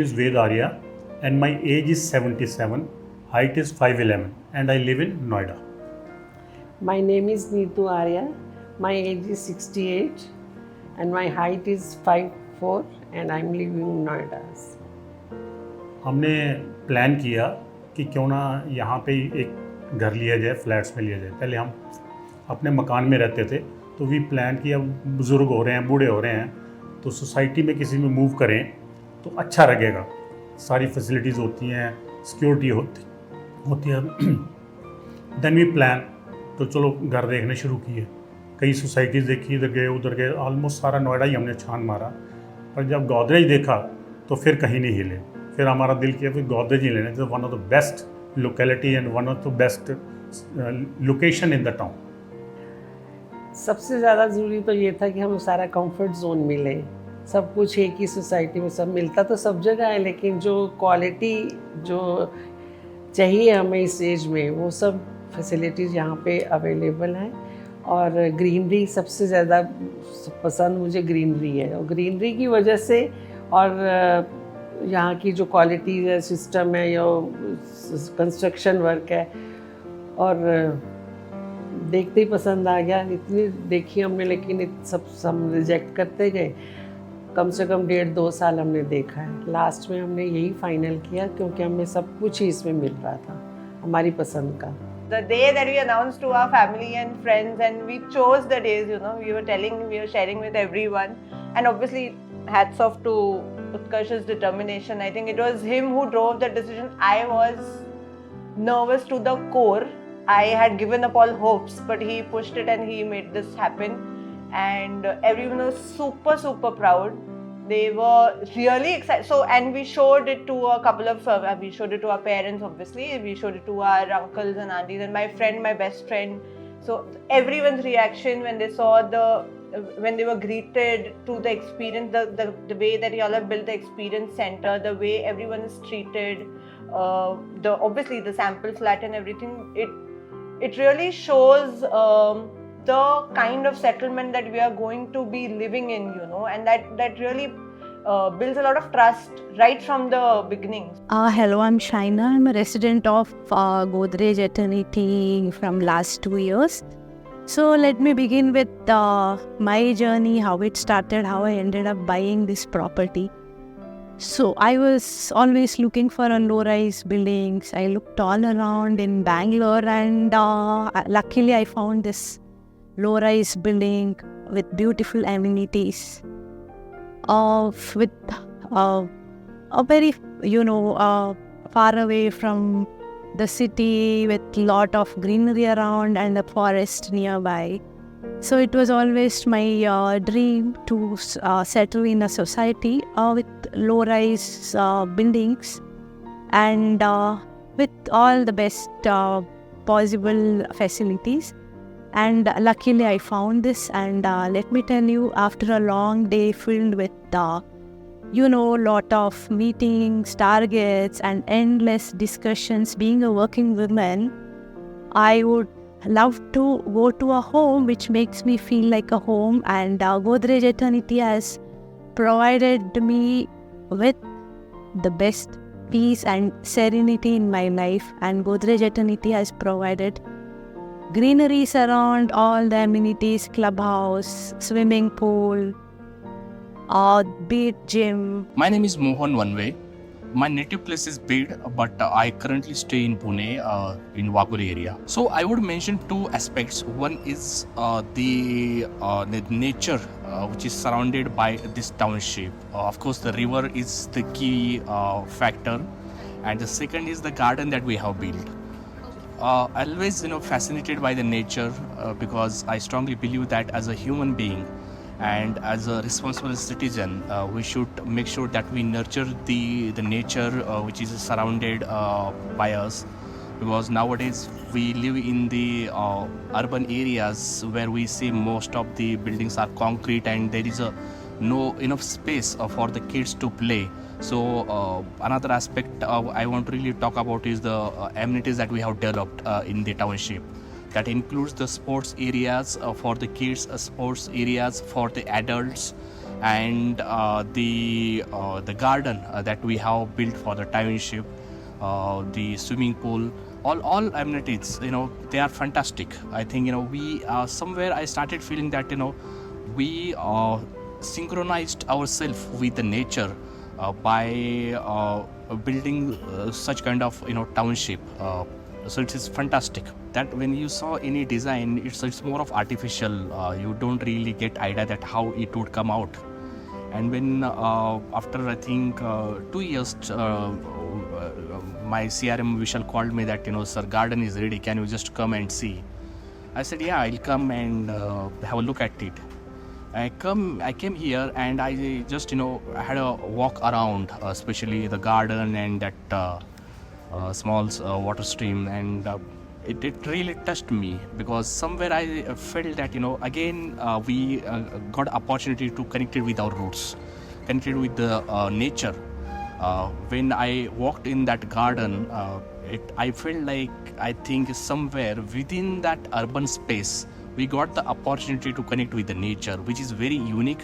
is Ved Arya and my age is 77, height is 5'11 and I live in Noida. My name is Neetu Arya. My age is 68 and my height is 5'4 and I'm living in Noida. हमने plan किया कि क्यों ना यहाँ पे एक घर लिया जाए, फ्लैट्स में लिया जाए। पहले हम अपने मकान में रहते थे, तो वी प्लान किया बुज़ुर्ग हो रहे हैं, बूढ़े हो रहे हैं, तो सोसाइटी में किसी में मूव करें तो अच्छा लगेगा। सारी फैसिलिटीज़ होती हैं, सिक्योरिटी होती है। देन वी प्लान, तो चलो घर देखने शुरू किए। कई सोसाइटीज़ देखी, इधर गए उधर गए, ऑलमोस्ट सारा नोएडा ही हमने छान मारा। पर जब गोदरेज देखा तो फिर कहीं नहीं हिले। फिर हमारा दिल किया फिर गोदरेज ही लेने, तो one of the best locality and one of the best location in the town. सबसे ज़्यादा ज़रूरी तो ये था कि हमें सारा कंफर्ट जोन मिले। सब कुछ एक ही सोसाइटी में सब मिलता तो सब जगह है, लेकिन जो क्वालिटी जो चाहिए हमें इस एज में वो सब फैसिलिटीज़ यहाँ पे अवेलेबल हैं। और ग्रीनरी सबसे ज़्यादा पसंद मुझे ग्रीनरी है, और ग्रीनरी की वजह से और यहाँ की जो क्वालिटी है, सिस्टम है या कंस्ट्रक्शन वर्क है, और देखते ही पसंद आ गया। इतनी देखी हमने, लेकिन सब हम रिजेक्ट करते गए। कम से कम 1.5-2 साल हमने देखा है। लास्ट में हमने यही फाइनल किया क्योंकि हमें सब कुछ ही इसमें मिल रहा था हमारी पसंद का। The day that we announced to our family and friends, and we chose the days, you know, we were sharing with everyone, and obviously hats off to Utkarsh's determination. I think it was him who drove the decision. I was nervous to the core. I had given up all hopes, but he pushed it and he made this happen. And everyone was super proud. They were really excited. So, and we showed it to a couple of, we showed it to our parents, obviously. We showed it to our uncles and aunties and my friend, my best friend. So everyone's reaction when they saw when they were greeted to the experience, the way that y'all have built the experience center, the way everyone is treated, obviously the sample flat and everything, it really shows the kind of settlement that we are going to be living in, you know, and that really builds a lot of trust right from the beginning. Hello, I'm Shaina. I'm a resident of Godrej Eternity from last 2 years. So let me begin with my journey, how it started, how I ended up buying this property. So I was always looking for a low-rise buildings. I looked all around in Bangalore, and luckily I found this low-rise building with beautiful amenities, with a very, far away from the city, with lot of greenery around and a forest nearby. So it was always my dream to settle in a society with low-rise buildings and with all the best possible facilities. And luckily I found this, and let me tell you, after a long day filled with lot of meetings, targets and endless discussions, being a working woman, I would love to go to a home which makes me feel like a home, and Godrej Eternity has provided me with the best peace and serenity in my life. And Godrej Eternity has provided greeneries around, all the amenities, clubhouse, swimming pool, beach gym. My name is Mohan Vanve. My native place is Bid, but I currently stay in Pune, in Waguri area. So I would mention two aspects. One is the nature which is surrounded by this township. Of course, the river is the key factor, and the second is the garden that we have built. Always, fascinated by the nature because I strongly believe that as a human being and as a responsible citizen, we should make sure that we nurture the nature which is surrounded by us, because nowadays we live in the urban areas where we see most of the buildings are concrete and there is no enough space for the kids to play. So another aspect I want to really talk about is the amenities that we have developed in the township. That includes the sports areas for the kids, sports areas for the adults, and the garden that we have built for the township, the swimming pool, all amenities, they are fantastic. I think we somewhere I started feeling that we synchronized ourselves with the nature by building such kind of township. So it is fantastic that when you saw any design, it's more of artificial. You don't really get idea that how it would come out. And when after I think 2 years, my CRM Vishal called me that sir, garden is ready. Can you just come and see? I said yeah, I'll come and have a look at it. I came here and I just had a walk around, especially the garden and that small water stream, and it really touched me, because somewhere I felt that again we got opportunity to connect it with our roots, connected with the nature. When I walked in that garden, I felt like I think somewhere within that urban space we got the opportunity to connect with the nature, which is very unique,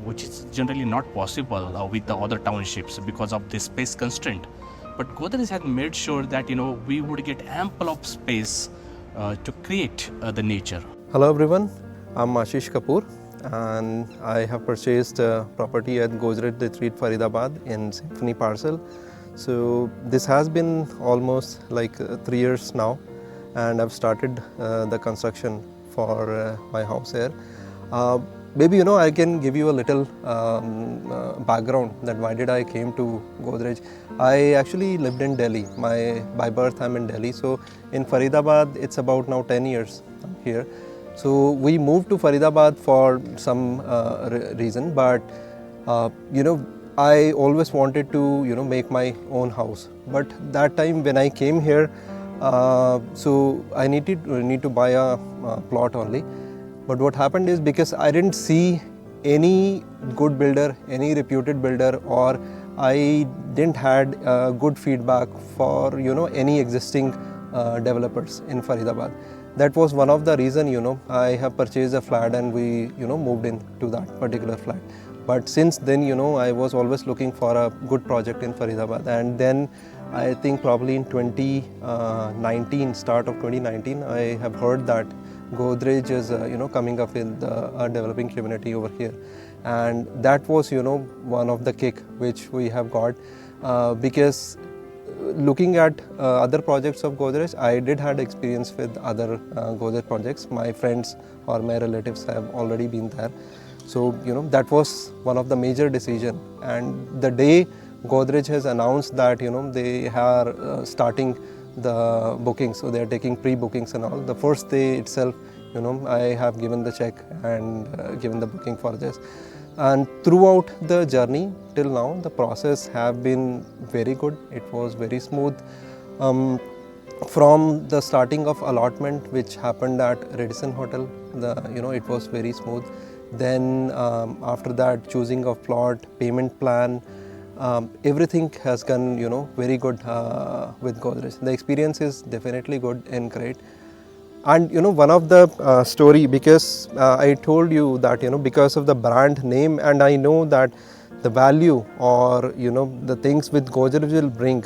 which is generally not possible with the other townships because of the space constraint. But Godrej has made sure that we would get ample of space to create the nature. Hello everyone, I'm Ashish Kapoor and I have purchased property at Godrej Retreat Faridabad in Symphony Parcel. So this has been almost like 3 years now, and I've started the construction for my house here. Maybe I can give you a little background that why did I came to Godrej. I actually lived in Delhi. By birth I'm in Delhi. So in Faridabad it's about now 10 years I'm here. So we moved to Faridabad for some reason, but I always wanted to make my own house. But that time when I came here, so I need to buy a plot only. But what happened is, because I didn't see any good builder, any reputed builder, or I didn't had good feedback for any existing developers in Faridabad. That was one of the reason I have purchased a flat and we moved into that particular flat. But since then I was always looking for a good project in Faridabad, and then I think probably in 2019, start of 2019, I have heard that Godrej is coming up with a developing community over here, and that was one of the kick which we have got, because looking at other projects of Godrej, I did had experience with other Godrej projects. My friends or my relatives have already been there, so that was one of the major decision. And the day Godrej has announced that they are starting the bookings, so they are taking pre-bookings and all. The first day itself, I have given the check and given the booking for this. And throughout the journey till now, the process have been very good. It was very smooth. From the starting of allotment, which happened at Radisson Hotel, it was very smooth. Then after that, choosing of plot, payment plan, everything has gone very good with Godrej. The experience is definitely good and great. And one of the story, because I told you that because of the brand name, and I know that the value or the things with Godrej will bring,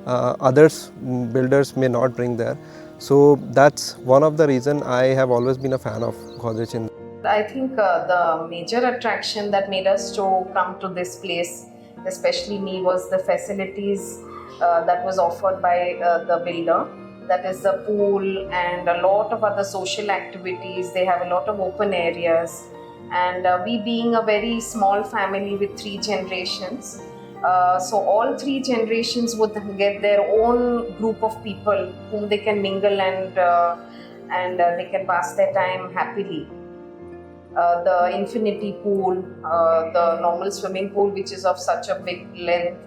others builders may not bring there. So that's one of the reason I have always been a fan of Godrej. I think the major attraction that made us to come to this place, especially me, was the facilities that was offered by the builder. That is the pool and a lot of other social activities. They have a lot of open areas, and we being a very small family with 3 generations, so all 3 generations would get their own group of people whom they can mingle and they can pass their time happily. The infinity pool, the normal swimming pool which is of such a big length,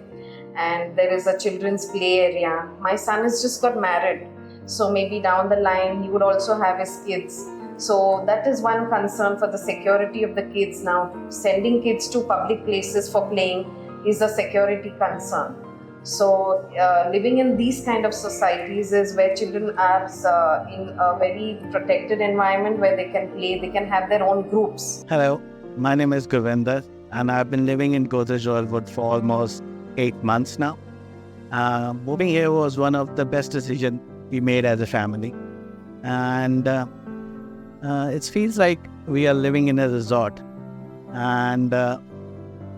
and there is a children's play area. My son has just got married, so maybe down the line he would also have his kids. So that is one concern for the security of the kids now. Sending kids to public places for playing is a security concern. So living in these kind of societies is where children are in a very protected environment where they can play, they can have their own groups. Hello, My name is Govinder, and I've been living in Godrej Royalwood for almost 8 months now. Moving here was one of the best decisions we made as a family. And it feels like we are living in a resort. And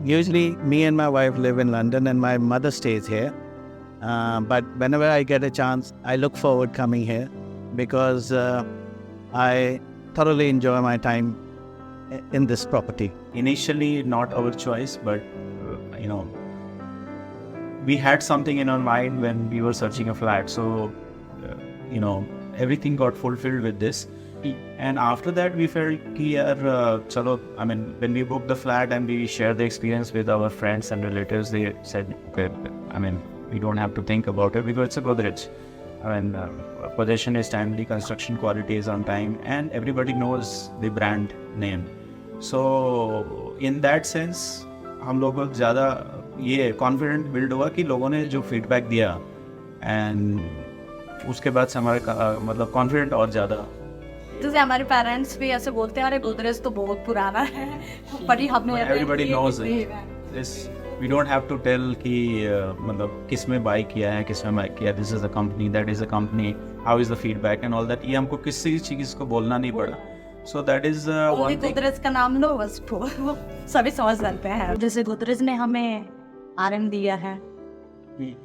usually me and my wife live in London and my mother stays here. But whenever I get a chance, I look forward coming here because I thoroughly enjoy my time in this property. Initially not our choice, but we had something in our mind when we were searching a flat, so everything got fulfilled with this. And after that we felt when we booked the flat and we shared the experience with our friends and relatives, they said, okay, we don't have to think about it because it's a Godrej. Possession is timely, construction quality is on time, and everybody knows the brand name. So in that sense, हम लोग को ज़्यादा ये confident build हुआ कि लोगों ने जो फीडबैक दिया, एंड उसके बाद से हमारे कॉन्फिडेंट और ज़्यादा. जैसे हमारे पेरेंट्स भी ऐसे बोलते हैं, अरे गोदरेज तो बहुत पुराना है, पर ही हमने everybody knows this. We don't have to tell कि किस में बाई किया है, किस में बाई किया. This is a company, that is a company. How is the feedback and all that. ये हमको किसी चीज़ को बोलना नहीं पड़ा. So that is one thing. Godrej का नाम लो बस सभी समझ सकते हैं. जैसे गोदरेज ने हमें RM दिया है,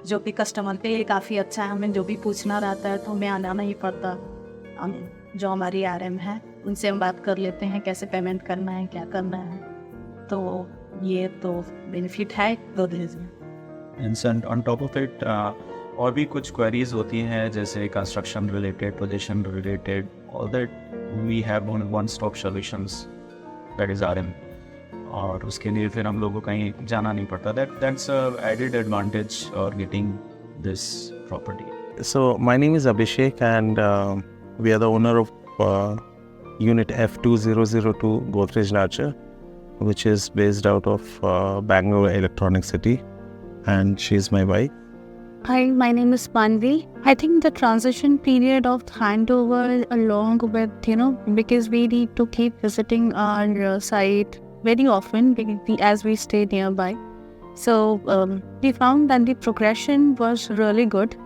जो भी कस्टमर के लिए काफ़ी अच्छा है. हमें जो भी पूछना रहता है तो हमें आना नहीं पड़ता. जो हमारी RM है उनसे हम बात कर लेते हैं कैसे पेमेंट करना है, क्या करना है. तो ये तो बेनिफिट है गोदरेज में. And on top of it और भी कुछ क्वेरीज होती हैं जैसे construction related, position related, all that we have one stop solutions, that is RM. और उसके लिए फिर हम लोगों को कहीं जाना नहीं पड़ता. दैट्स एडेड एडवांटेज और getting this property. So my name is Abhishek and we are the owner of unit F2002 Godrej Nurture, which is based out of Bangalore Electronic City, and she's my wife. Hi, my name is Manvi. I think the transition period of handover along with, because we need to keep visiting our site very often as we stay nearby. So we found that the progression was really good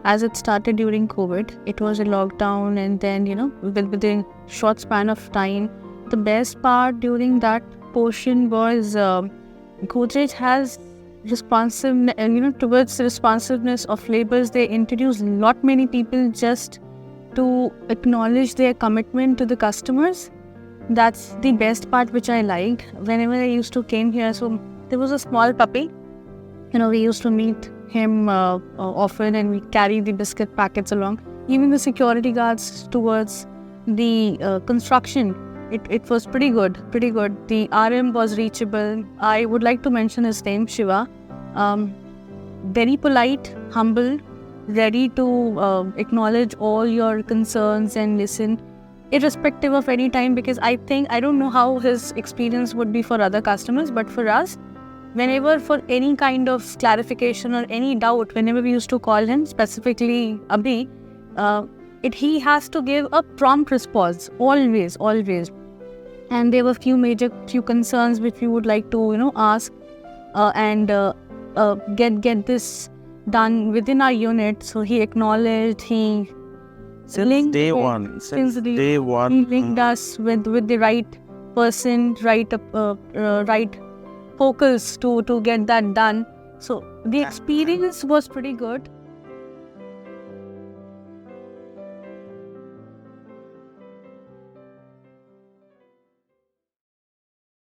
as it started during COVID. It was a lockdown and then, within short span of time. The best part during that portion was Godrej has towards the responsiveness of labors. They introduced lot many people just to acknowledge their commitment to the customers. That's the best part which I liked. Whenever I used to came here, so there was a small puppy. We used to meet him often and we carry the biscuit packets along. Even the security guards towards the construction, it was pretty good. The RM was reachable. I would like to mention his name, Shiva. Very polite, humble, ready to acknowledge all your concerns and listen, irrespective of any time, because I don't know how his experience would be for other customers, but for us, whenever for any kind of clarification or any doubt, whenever we used to call him, specifically Abhi, he has to give a prompt response, always. And there were few concerns which we would like to, ask and get this done within our unit. So he acknowledged, Since day one, he linked us with the right person, right focus to get that done. So the experience was pretty good.